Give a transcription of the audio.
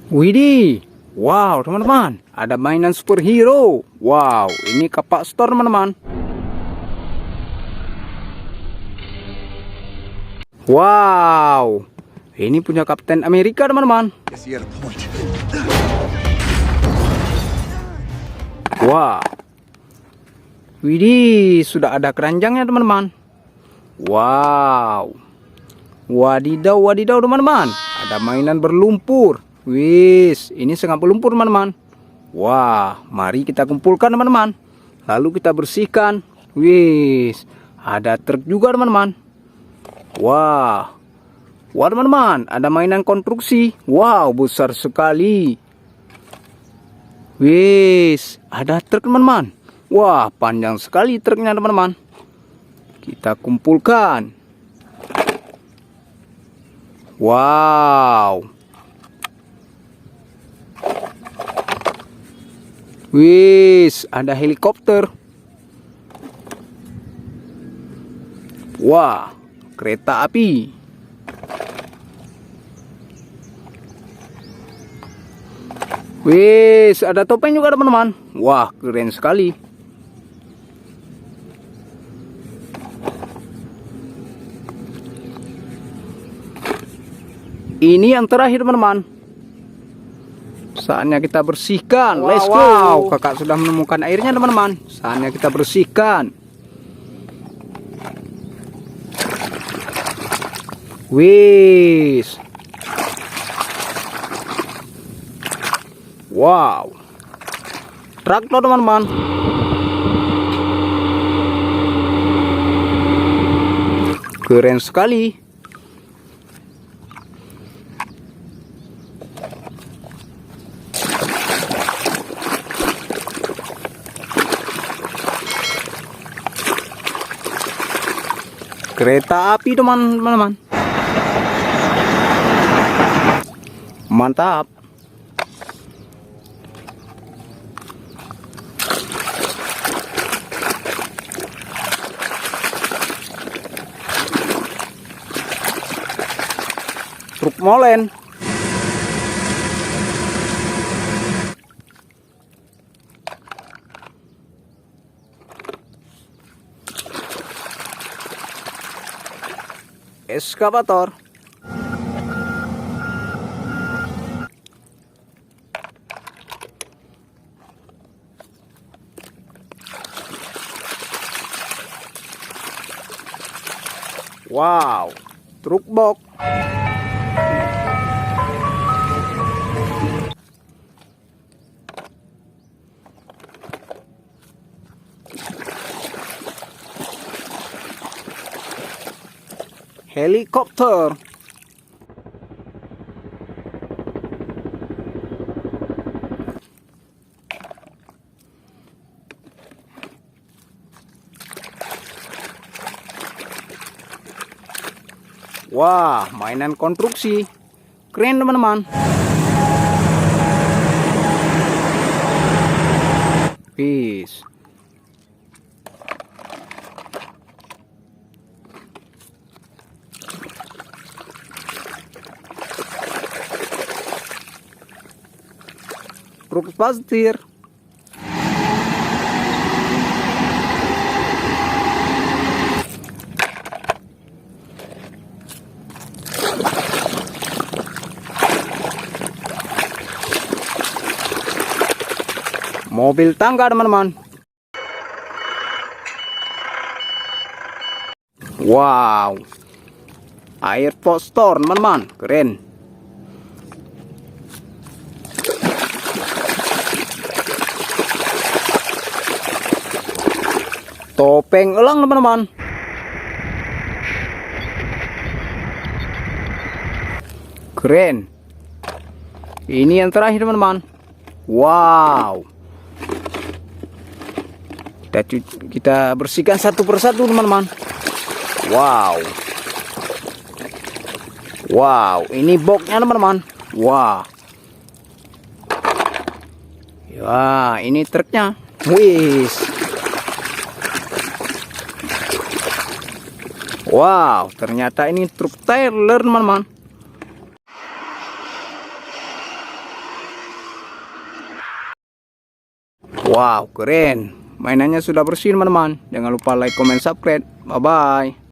Widih, wow teman-teman, ada mainan superhero. Wow, ini kapak store teman-teman. Wow, ini punya Kapten Amerika teman-teman. Wow, widih, sudah ada keranjangnya teman-teman. Wow, wadidaw wadidaw teman-teman, ada mainan berlumpur. Wis, ini sangat berlumpur teman-teman. Wah, mari kita kumpulkan teman-teman, lalu kita bersihkan. Wis, ada truk juga teman-teman. Wah, wah teman-teman, ada mainan konstruksi. Wow, besar sekali. Wis, ada truk teman-teman. Wah, panjang sekali truknya teman-teman. Kita kumpulkan. Wow. Wis, ada helikopter. Wah, kereta api. Wis, ada topeng juga teman-teman. Wah, keren sekali. Ini yang terakhir teman-teman. Saatnya kita bersihkan. Let's go. Wow, kakak sudah menemukan airnya teman-teman. Saatnya kita bersihkan. Wis. Wow, traktor teman-teman. Keren sekali. Kereta api teman-teman. Mantap. Truk molen. Eskavator. Wow, truk box. Helikopter. Wah, mainan konstruksi. Keren teman-teman. Peace. Truk pasir. Mobil tangga teman-teman. Wow, air postor teman-teman, keren. Topeng elang teman-teman. Keren. Ini yang terakhir teman-teman. Wow. Kita bersihkan satu persatu teman-teman. Wow. Wow, ini boxnya teman-teman. Wah. Ya, ini truknya. Wis. Wow, ternyata ini truk trailer teman-teman. Wow, keren. Mainannya sudah bersih teman-teman. Jangan lupa like, comment, subscribe. Bye-bye.